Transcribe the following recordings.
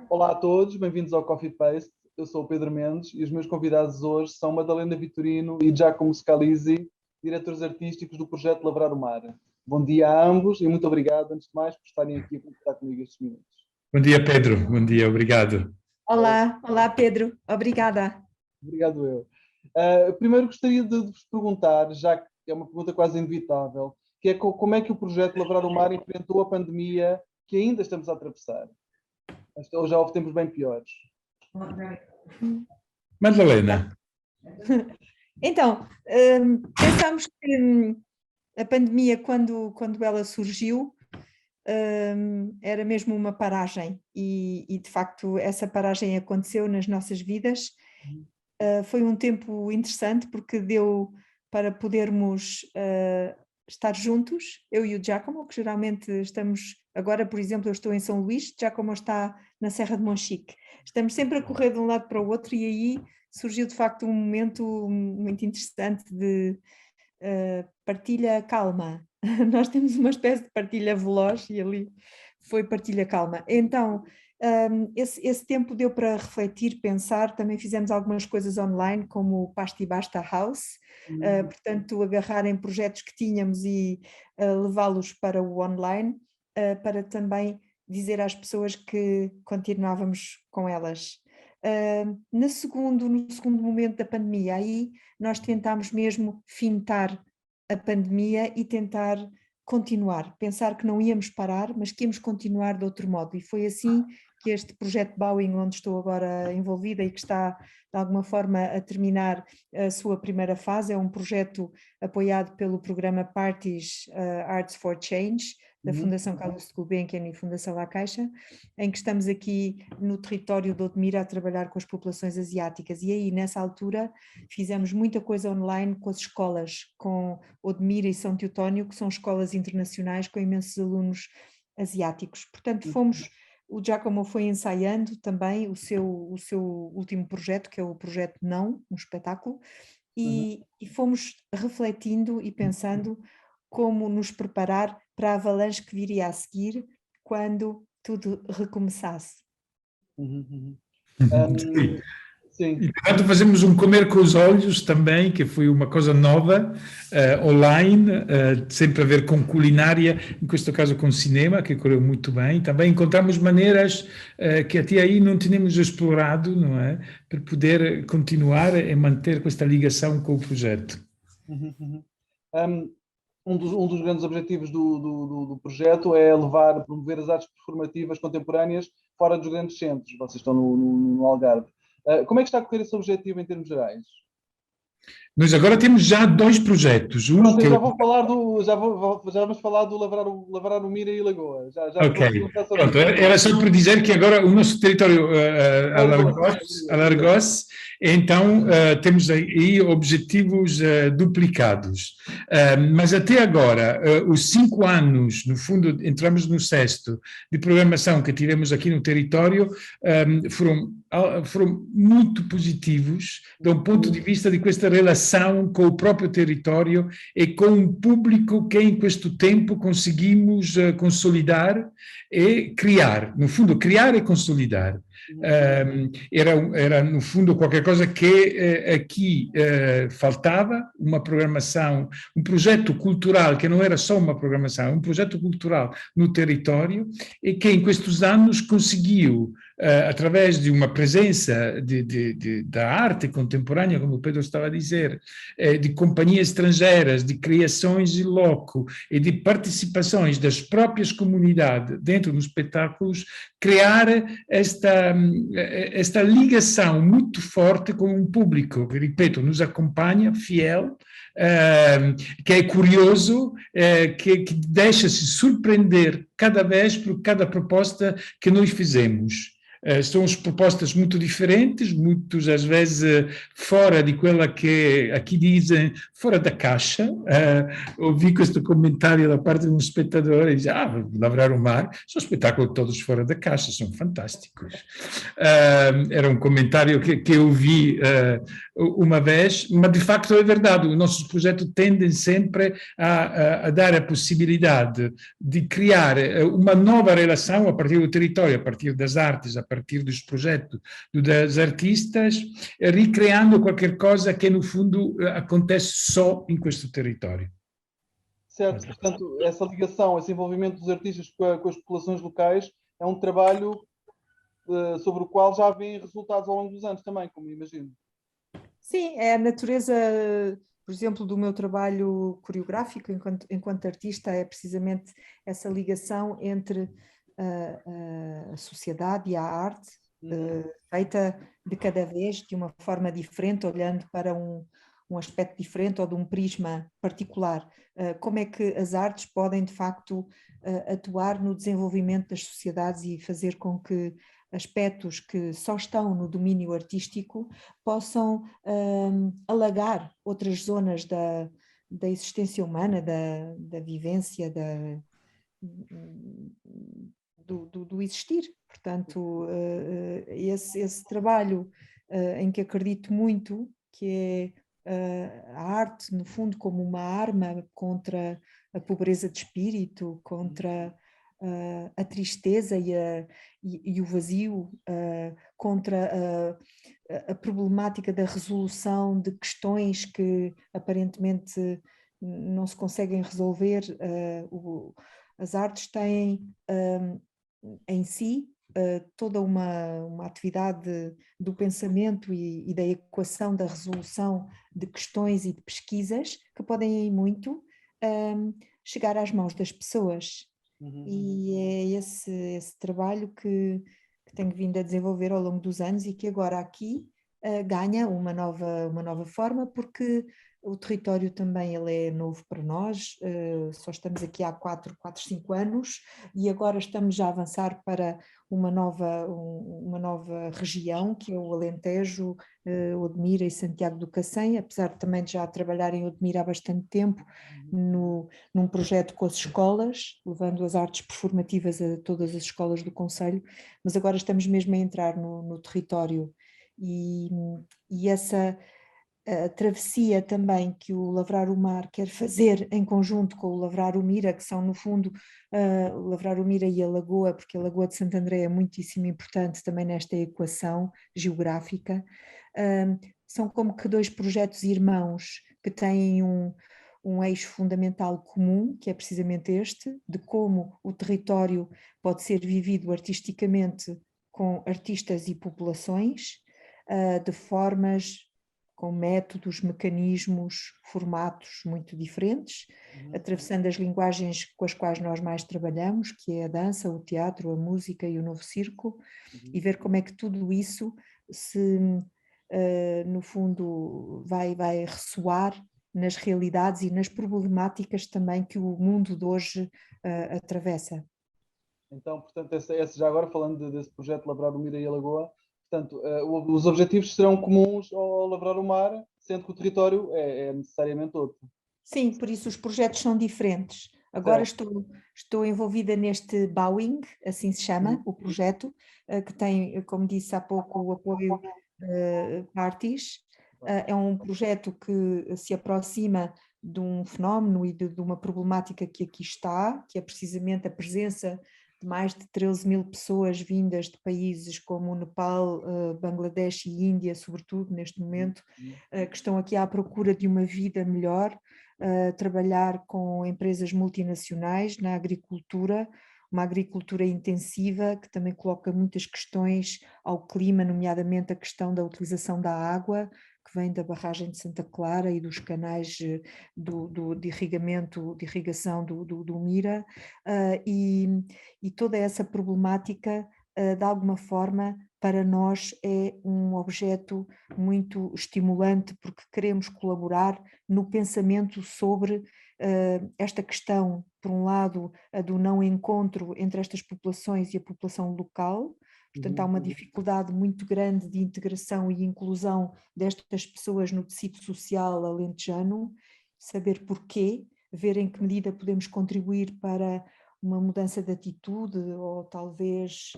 Olá a todos, bem-vindos ao Coffee Paste. Eu sou o Pedro Mendes e os meus convidados hoje são Madalena Vitorino e Giacomo Scalisi, diretores artísticos do projeto Lavrar o Mar. Bom dia a ambos e muito obrigado, antes de mais, por estarem aqui a conversar comigo estes minutos. Bom dia, Pedro. Bom dia, obrigado. Olá Pedro, obrigada. Obrigado eu. Primeiro gostaria de vos perguntar, já que é uma pergunta quase inevitável, que é como é que o projeto Lavrar o Mar enfrentou a pandemia que ainda estamos a atravessar? Ou já houve tempos bem piores? Madalena. Então, pensamos que a pandemia, quando ela surgiu, era mesmo uma paragem e de facto essa paragem aconteceu nas nossas vidas. Foi um tempo interessante porque deu para podermos estar juntos, eu e o Giacomo, que geralmente estamos, agora por exemplo eu estou em São Luís, Giacomo está na Serra de Monchique, estamos sempre a correr de um lado para o outro e aí surgiu de facto um momento muito interessante de partilha calma. Nós temos uma espécie de partilha veloz e ali foi partilha calma. Então, esse tempo deu para refletir, pensar, também fizemos algumas coisas online, como o Pasta e Basta House, portanto, agarrar em projetos que tínhamos e levá-los para o online, para também dizer às pessoas que continuávamos com elas. No segundo momento da pandemia, aí nós tentámos mesmo fintar a pandemia e tentar continuar, pensar que não íamos parar, mas que íamos continuar de outro modo, e foi assim que este projeto Bowing, onde estou agora envolvida e que está de alguma forma a terminar a sua primeira fase, é um projeto apoiado pelo programa Parties Arts for Change, da Fundação Carlos Gulbenkian e Fundação La Caixa, em que estamos aqui no território de Odmira a trabalhar com as populações asiáticas, e aí nessa altura fizemos muita coisa online com as escolas, com Odmira e São Teotónio, que são escolas internacionais com imensos alunos asiáticos. Portanto, o Giacomo foi ensaiando também o seu último projeto, que é o projeto Não, um espetáculo, e fomos refletindo e pensando como nos preparar para a avalanche que viria a seguir quando tudo recomeçasse. Sim. E, portanto, fazemos um comer com os olhos também, que foi uma coisa nova, online, sempre a ver com culinária, em questo caso com cinema, que correu muito bem. Também encontramos maneiras que até aí não tínhamos explorado, não é? Para poder continuar e manter esta ligação com o projeto. Um dos grandes objetivos do projeto é promover as artes performativas contemporâneas fora dos grandes centros. Vocês estão no Algarve. Como é que está a correr esse objetivo em termos gerais? Nós agora temos já 2 projetos. Pronto, já vamos falar do Lavrar o Mira e Lagoa. Ok, pronto, era só para dizer que agora o nosso território alargou-se, então temos aí objetivos duplicados. Mas até agora, os 5 anos, no fundo, entramos no 6º, de programação que tivemos aqui no território, foram muito positivos, do ponto de vista de esta relação com o próprio território e com um público que em questo tempo conseguimos consolidar e criar, no fundo, criar e consolidar. Era no fundo qualquer coisa que aqui faltava, uma programação, um projeto cultural que não era só uma programação, um projeto cultural no território e que em questes anos conseguiu, através de uma presença da arte contemporânea, como o Pedro estava a dizer, de companhias estrangeiras, de criações in loco e de participações das próprias comunidades dentro dos espetáculos, criar esta ligação muito forte com um público que, repito, nos acompanha, fiel, que é curioso, que deixa-se surpreender cada vez por cada proposta que nós fizemos. São propostas muito diferentes, muitas às vezes fora de quella que aqui dizem, fora da caixa. Ouvi questo comentário da parte de um espectador e diz, Lavrar o Mar, são espetáculos todos fora da caixa, são fantásticos. Era um comentário que eu vi uma vez, mas de facto é verdade, os nossos projetos tendem sempre a dar a possibilidade de criar uma nova relação a partir do território, a partir das artes, a partir dos projetos dos artistas, recriando qualquer coisa que no fundo acontece só em questo território. Certo, portanto, essa ligação, esse envolvimento dos artistas com as populações locais é um trabalho sobre o qual já vêm resultados ao longo dos anos também, como imagino. Sim, é a natureza, por exemplo, do meu trabalho coreográfico enquanto artista, é precisamente essa ligação entre a sociedade e a arte, feita de cada vez de uma forma diferente, olhando para um aspecto diferente ou de um prisma particular. Como é que as artes podem, de facto, atuar no desenvolvimento das sociedades e fazer com que aspectos que só estão no domínio artístico possam alagar outras zonas da existência humana, da vivência, do existir. Portanto, esse trabalho em que acredito muito, que é a arte, no fundo, como uma arma contra a pobreza de espírito, contra a tristeza e o vazio, contra a problemática da resolução de questões que aparentemente não se conseguem resolver. As artes têm em si toda uma atividade do pensamento e da equação, da resolução de questões e de pesquisas que podem em muito chegar às mãos das pessoas. E é esse trabalho que tenho vindo a desenvolver ao longo dos anos e que agora aqui ganha uma nova forma, porque o território também ele é novo para nós, só estamos aqui há 5 anos e agora estamos já a avançar para uma nova região, que é o Alentejo, Odmira e Santiago do Cacém, apesar de também já trabalhar em Odmira há bastante tempo, num projeto com as escolas, levando as artes performativas a todas as escolas do concelho, mas agora estamos mesmo a entrar no território e essa a travessia também que o Lavrar o Mar quer fazer em conjunto com o Lavrar o Mira, que são no fundo o Lavrar o Mira e a Lagoa, porque a Lagoa de Santo André é muitíssimo importante também nesta equação geográfica, são como que 2 projetos irmãos que têm um eixo fundamental comum, que é precisamente este, de como o território pode ser vivido artisticamente com artistas e populações, de formas, com métodos, mecanismos, formatos muito diferentes, atravessando as linguagens com as quais nós mais trabalhamos, que é a dança, o teatro, a música e o novo círculo, e ver como é que tudo isso no fundo vai ressoar nas realidades e nas problemáticas também que o mundo de hoje atravessa. Então, portanto, já agora falando desse projeto Lavrar o Mira e a Lagoa, portanto, os objetivos serão comuns ao Lavrar o Mar, sendo que o território é necessariamente outro. Sim, por isso os projetos são diferentes. Agora estou envolvida neste Bowing, assim se chama, o projeto, que tem, como disse há pouco, o apoio Parties. É um projeto que se aproxima de um fenómeno e de uma problemática que aqui está, que é precisamente a presença de mais de 13.000 pessoas vindas de países como o Nepal, Bangladesh e Índia, sobretudo neste momento, que estão aqui à procura de uma vida melhor, trabalhar com empresas multinacionais na agricultura, uma agricultura intensiva que também coloca muitas questões ao clima, nomeadamente a questão da utilização da água, que vem da barragem de Santa Clara e dos canais de irrigação do Mira, e toda essa problemática, de alguma forma, para nós é um objeto muito estimulante, porque queremos colaborar no pensamento sobre esta questão, por um lado, a do não encontro entre estas populações e a população local. Portanto, há uma dificuldade muito grande de integração e inclusão destas pessoas no tecido social alentejano, saber porquê, ver em que medida podemos contribuir para uma mudança de atitude ou talvez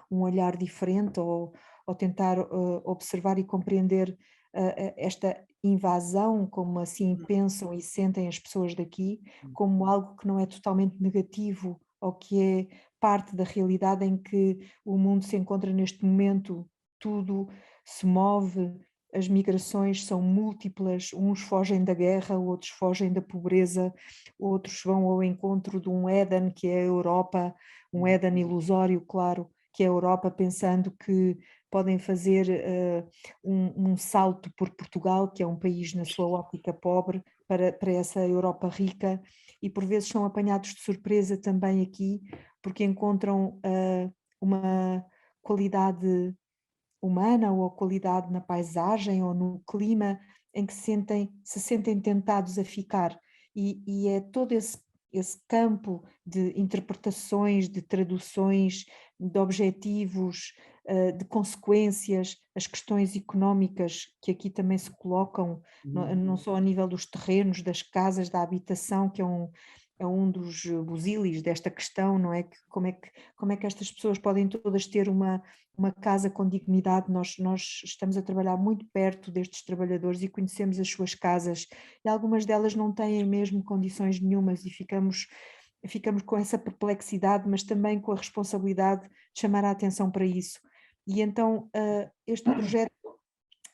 um olhar diferente ou tentar observar e compreender esta invasão, como assim pensam e sentem as pessoas daqui, como algo que não é totalmente negativo ou que é parte da realidade em que o mundo se encontra neste momento, tudo se move, as migrações são múltiplas, uns fogem da guerra, outros fogem da pobreza, outros vão ao encontro de um Éden que é a Europa, um Éden ilusório, claro, que é a Europa, pensando que podem fazer um salto por Portugal, que é um país na sua óptica pobre, para essa Europa rica, e por vezes são apanhados de surpresa também aqui, porque encontram uma qualidade humana ou a qualidade na paisagem ou no clima em que se sentem tentados a ficar. E é todo esse campo de interpretações, de traduções, de objetivos, de consequências, as questões económicas que aqui também se colocam, não só ao nível dos terrenos, das casas, da habitação, que é um dos busilis desta questão, não é? Como é que estas pessoas podem todas ter uma casa com dignidade? Nós estamos a trabalhar muito perto destes trabalhadores e conhecemos as suas casas, e algumas delas não têm mesmo condições nenhumas, e ficamos com essa perplexidade, mas também com a responsabilidade de chamar a atenção para isso. E então este projeto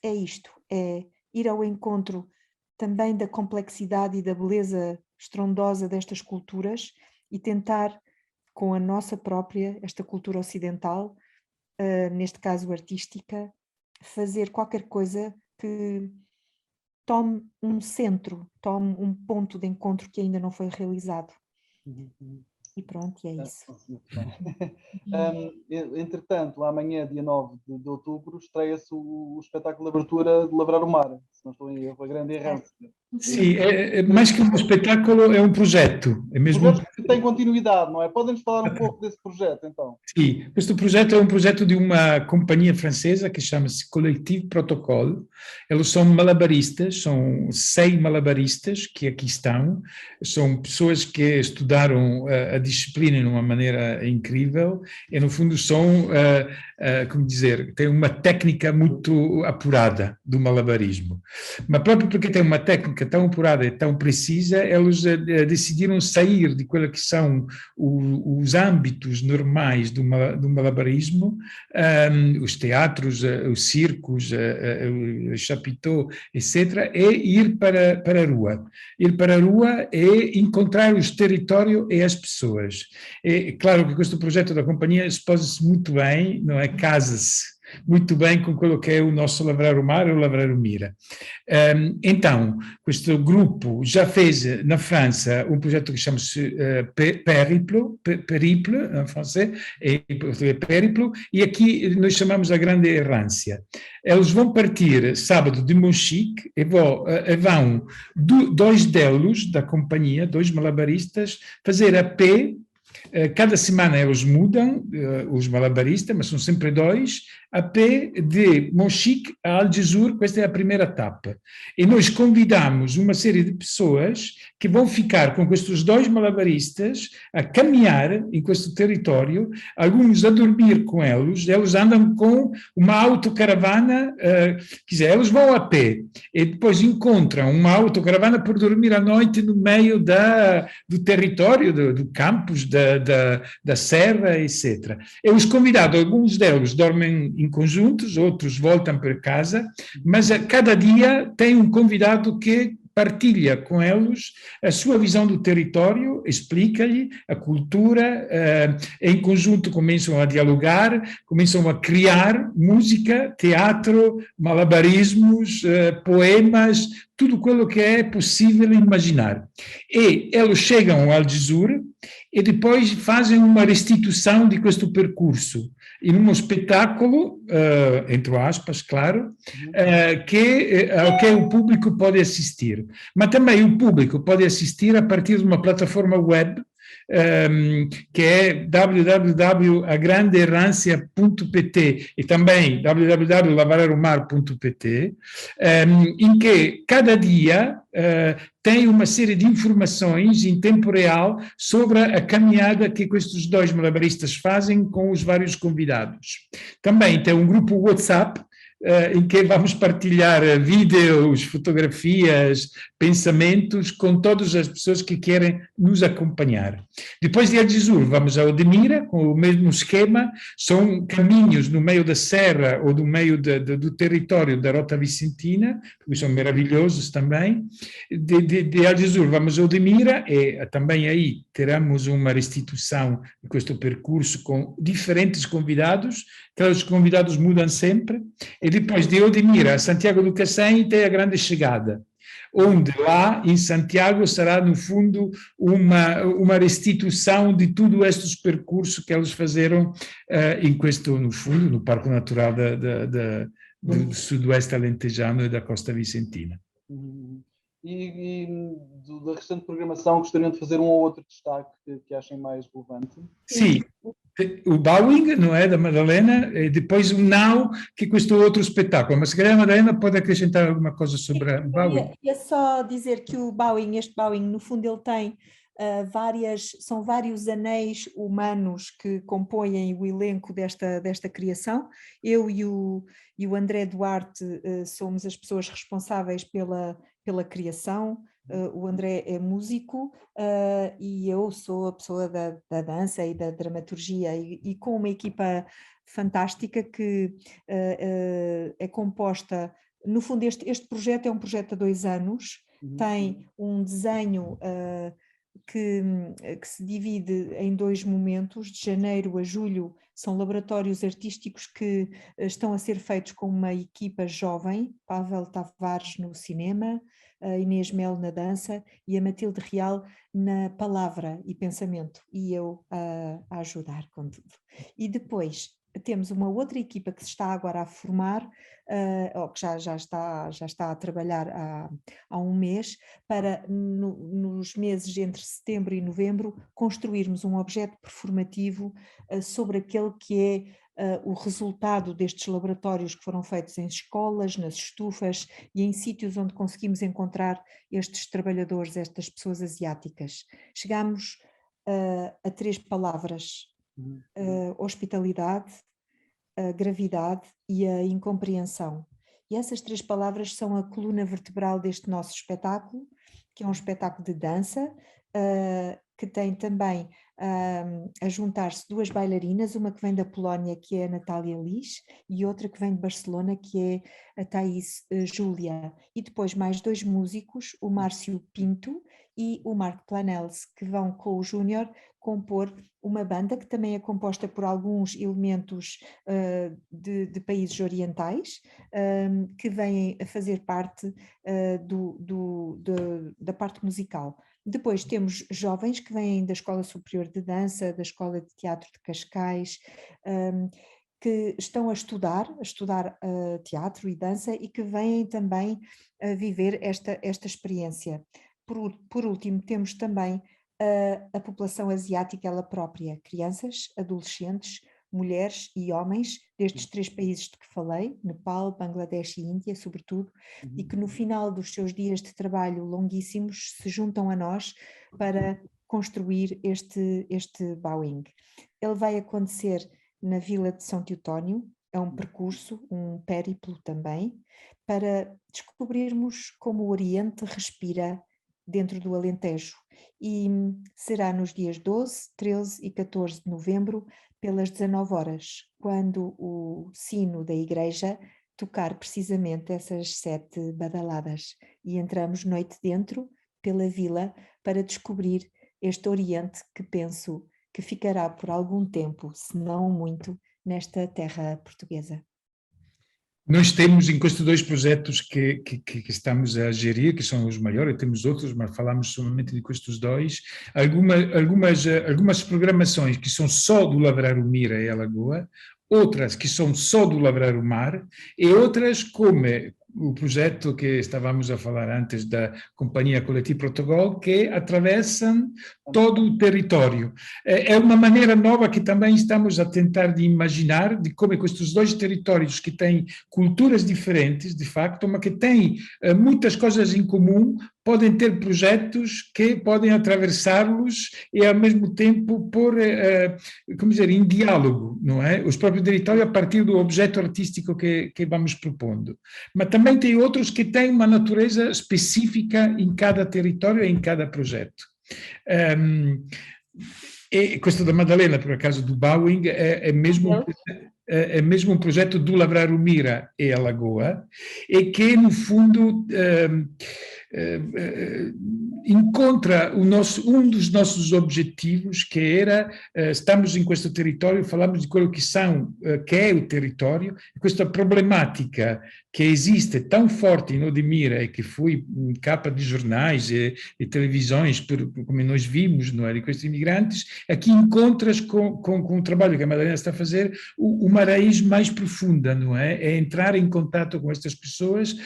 é isto, é ir ao encontro também da complexidade e da beleza estrondosa destas culturas e tentar, com a nossa própria, esta cultura ocidental, neste caso artística, fazer qualquer coisa que tome um centro, tome um ponto de encontro que ainda não foi realizado. E pronto, é isso. Entretanto, amanhã, dia 9 de outubro, estreia-se o espetáculo de abertura de Lavrar o Mar, se não estou em erro, a grande errância. Sim, mais que um espetáculo, é um projeto. É mesmo projeto que tem continuidade, não é? Podem-nos falar um pouco desse projeto, então? Sim, este projeto é um projeto de uma companhia francesa que chama-se Collectif Protocole. Eles são malabaristas, são 6 malabaristas que aqui estão. São pessoas que estudaram a disciplina de uma maneira incrível e, no fundo, são, como dizer, têm uma técnica muito apurada do malabarismo. Mas próprio porque têm uma técnica tão apurada e tão precisa, eles decidiram sair de aquilo que são os âmbitos normais do malabarismo, os teatros, os circos, os chapiteaux, etc., é ir para a rua. Ir para a rua é encontrar os territórios e as pessoas. É claro que este projeto da companhia expõe-se muito bem, não é? Casa-se muito bem com aquilo que é o nosso Lavrar o Mar e o Lavrar o Mira. Então, este grupo já fez na França um projeto que chama-se Périple, em francês, é Périplo, e aqui nós chamamos a Grande Errância. Eles vão partir sábado de Monchique e vão 2 deles da companhia, 2 malabaristas, fazer a pé. Cada semana eles mudam, os malabaristas, mas são sempre 2, a pé de Monchique a Algesur. Esta é a primeira etapa. E nós convidamos uma série de pessoas que vão ficar com estes 2 malabaristas a caminhar em este território, alguns a dormir com eles andam com uma autocaravana, quer dizer, eles vão a pé e depois encontram uma autocaravana por dormir à noite no meio do território, do campus, da serra, etc. E os convidados, alguns deles dormem em conjuntos, outros voltam para casa, mas a cada dia tem um convidado que partilha com eles a sua visão do território, explica-lhe a cultura, em conjunto começam a dialogar, começam a criar música, teatro, malabarismos, poemas, tudo aquilo que é possível imaginar. E eles chegam ao Algesur e depois fazem uma restituição de este percurso em um espetáculo, entre aspas, claro, ao que o público pode assistir. Mas também o público pode assistir a partir de uma plataforma web, que é www.agrandeerrancia.pt e também www.lavararomar.pt, em que cada dia tem uma série de informações em tempo real sobre a caminhada que estes 2 malabaristas fazem com os vários convidados. Também tem um grupo WhatsApp em que vamos partilhar vídeos, fotografias, pensamentos com todas as pessoas que querem nos acompanhar. Depois de Algesur, vamos a Odmira, com o mesmo esquema, são caminhos no meio da serra ou no meio do território da Rota Vicentina, que são maravilhosos também. De Algesur vamos a Odmira e também aí teremos uma restituição de questo percurso com diferentes convidados, que os convidados mudam sempre, e depois de Odmira a Santiago do Cacém tem a grande chegada, onde lá em Santiago será no fundo uma restituição de todos estes percursos que eles fizeram no fundo, no Parque Natural do Sudoeste Alentejano e da Costa Vicentina. E da restante programação, gostariam de fazer um ou outro destaque que achem mais relevante? Sim, o Bowing, não é, da Madalena, e depois o Now, que é questo outro espetáculo. Mas se calhar a Madalena pode acrescentar alguma coisa sobre o Bowing. É só dizer que o Bowing, este Bowing, no fundo ele tem são vários anéis humanos que compõem o elenco desta criação. Eu e o André Duarte somos as pessoas responsáveis pela criação. O André é músico e eu sou a pessoa da dança e da dramaturgia, e com uma equipa fantástica que é composta. No fundo, este projeto é um projeto há 2 anos, tem um desenho que se divide em 2 momentos. De janeiro a julho são laboratórios artísticos que estão a ser feitos com uma equipa jovem, Pavel Tavares no cinema, a Inês Melo na dança e a Matilde Real na palavra e pensamento, e eu a ajudar com tudo. E depois temos uma outra equipa que se está agora a formar, ou que já está a trabalhar há 1 mês, para nos meses entre setembro e novembro construirmos um objeto performativo sobre aquele que é o resultado destes laboratórios que foram feitos em escolas, nas estufas e em sítios onde conseguimos encontrar estes trabalhadores, estas pessoas asiáticas. Chegámos a 3 palavras: hospitalidade, a gravidade e a incompreensão. E essas 3 palavras são a coluna vertebral deste nosso espetáculo, que é um espetáculo de dança, que tem também a juntar-se 2 bailarinas, uma que vem da Polónia, que é a Natália Lis, e outra que vem de Barcelona, que é a Thaís Júlia. E depois mais 2 músicos, o Márcio Pinto e o Marco Planels, que vão com o Júnior compor uma banda que também é composta por alguns elementos de países orientais, que vêm a fazer parte da parte musical. Depois temos jovens que vêm da Escola Superior de Dança, da Escola de Teatro de Cascais, que estão a estudar teatro e dança e que vêm também a viver esta experiência. Por último, temos também a população asiática ela própria, crianças, adolescentes, mulheres e homens destes 3 países de que falei, Nepal, Bangladesh e Índia, sobretudo, e que no final dos seus dias de trabalho longuíssimos se juntam a nós para construir este Bowing. Ele vai acontecer na Vila de São Teotónio, é um percurso, um périplo também, para descobrirmos como o Oriente respira dentro do Alentejo, e será nos dias 12, 13 e 14 de novembro, pelas 19 horas, quando o sino da igreja tocar precisamente essas 7 badaladas, e entramos noite dentro pela vila para descobrir este Oriente que penso que ficará por algum tempo, se não muito, nesta terra portuguesa. Nós temos, em estes 2 projetos que estamos a gerir, que são os maiores, temos outros, mas falamos somente de estes 2, algumas programações que são só do Lavrar o Mira e a Lagoa, outras que são só do Lavrar o Mar, e outras como o projeto que estávamos a falar antes da Companhia Coletivo Protocolo, que atravessam todo o território. É uma maneira nova que também estamos a tentar de imaginar de como estes 2 territórios que têm culturas diferentes, de facto, mas que têm muitas coisas em comum, podem ter projetos que podem atravessá-los e, ao mesmo tempo, pôr, como dizer, em diálogo, não é? Os próprios territórios a partir do objeto artístico que vamos propondo. Mas também tem outros que têm uma natureza específica em cada território e em cada projeto. E questo da Madalena, por acaso, do Bowing, é mesmo um projeto do Lavrar o Mira e a Lagoa, e que, no fundo, encontra um dos nossos objetivos, que era, estamos em questo território, falamos de quello que é o território, questa problematica che esiste tão forte in Odmira e che foi in capa di jornais e televisões, come nós vimos, não é, de questi imigrantes, aqui encontras com o trabalho que a Madalena está a fazer uma raiz mais profunda, não é? É entrar em contato com estas pessoas,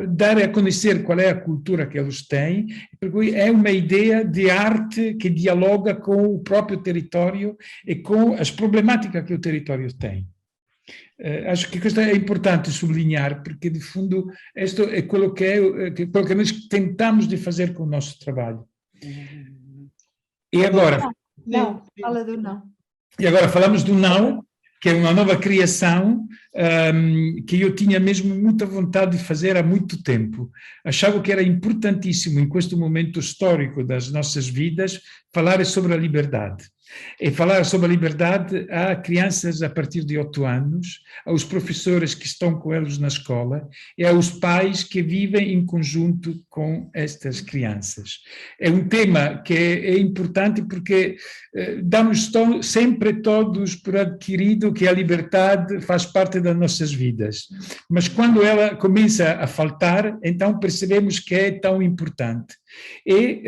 dar a conhecer qual é a cultura que eles têm, per cui é uma ideia de arte que dialoga com o próprio território e com as problemáticas que o território tem. Acho que questo è importante sublinhar, porque, de fundo, questo è quello che noi tentamos di fazer com o nosso trabalho. E agora... Não, fala do não. E agora falamos do não, que é uma nova criação que eu tinha mesmo muita vontade de fazer há muito tempo. Achava que era importantíssimo, em questo momento histórico das nossas vidas, falar sobre a liberdade. E falar sobre a liberdade a crianças a partir de 8 anos, aos professores que estão com eles na escola e aos pais que vivem em conjunto com estas crianças. É um tema que é importante porque damos sempre todos por adquirido que a liberdade faz parte das nossas vidas. Mas quando ela começa a faltar, então percebemos que é tão importante. E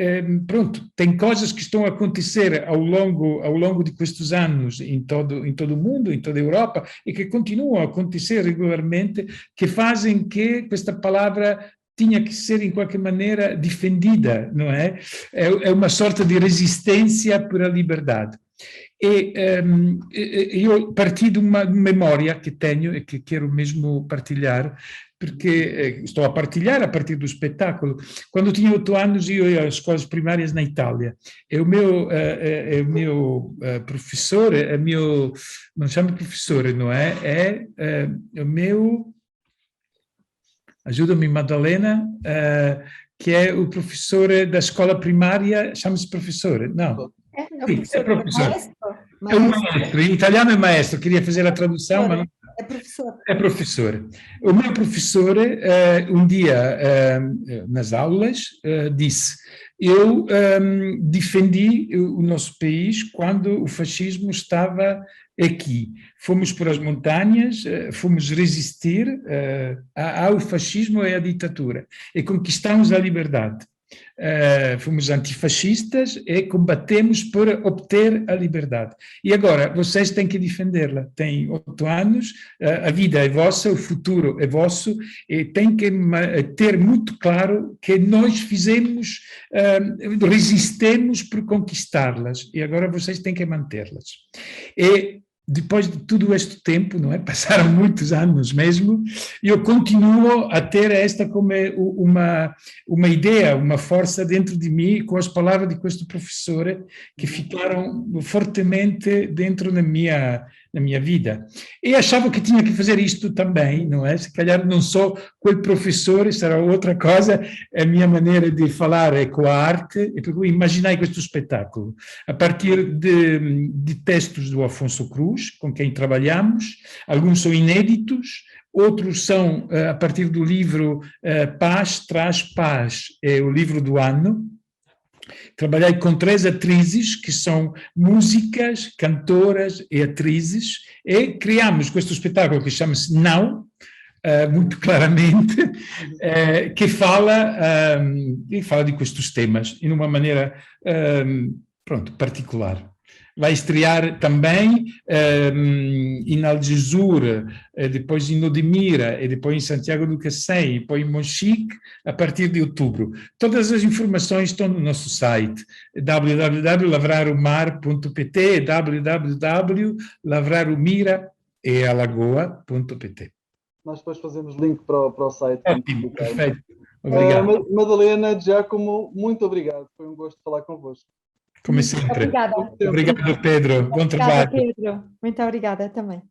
pronto, tem coisas que estão a acontecer ao longo de questi anos em todo o mundo, em toda a Europa, e que continuam a acontecer regularmente, que fazem que questa palavra tinha que ser, em qualquer maneira, difendida, não é? É uma sorta de resistência por a liberdade. E eu parti de uma memória que tenho e que quero mesmo partilhar, perché sto a partilhar a partir do spettacolo. Quando tinha 8 anos, io ia às escolas primárias na Itália, e o meu professore, non chama professore, não é? O meu, ajuda-me Madalena, que é o professor da escola primária, chama-se professore? Não. Sì, è professore. È un maestro, in italiano è maestro, queria fazer a tradução, mas não. É professor. O meu professor, um dia, nas aulas, disse: eu defendi o nosso país quando o fascismo estava aqui. Fomos para as montanhas, fomos resistir ao fascismo e à ditadura e conquistamos a liberdade. Fomos antifascistas e combatemos por obter a liberdade. E agora, vocês têm que defendê-la. Têm 8 anos, a vida é vossa, o futuro é vosso, e têm que ter muito claro que nós fizemos, resistemos por conquistá-las, e agora vocês têm que mantê-las. E depois de todo este tempo, não é? Passaram muitos anos mesmo, e eu continuo a ter esta como uma ideia, uma força dentro de mim, com as palavras de questo professor, que ficaram fortemente dentro da minha vida. E achava que tinha que fazer isto também, não é? Se calhar não só quel professor, será outra coisa, a minha maneira de falar é com a arte, e por imaginei questo spettacolo, a partir de textos do Afonso Cruz, com quem trabalhamos, alguns são inéditos, outros são a partir do livro Paz Traz Paz, é o livro do ano. Trabalhei com 3 atrizes, que são músicas, cantoras e atrizes, e criamos questo spettacolo que chama-se Não, muito claramente, que fala de questos temas, de uma maneira, particular. Vai estrear também em Algesur, depois em Odmira, e depois em Santiago do Cacém, e depois em Monchique, a partir de outubro. Todas as informações estão no nosso site, www.lavraromar.pt, www.lavraromira.pt. Nós depois fazemos link para o site. Ótimo, perfeito. Obrigado. Madalena, Giacomo, muito obrigado. Foi um gosto falar convosco. Como sempre. Obrigada. Obrigado, Pedro. Bom Obrigada, trabalho. Pedro. Muito obrigada também.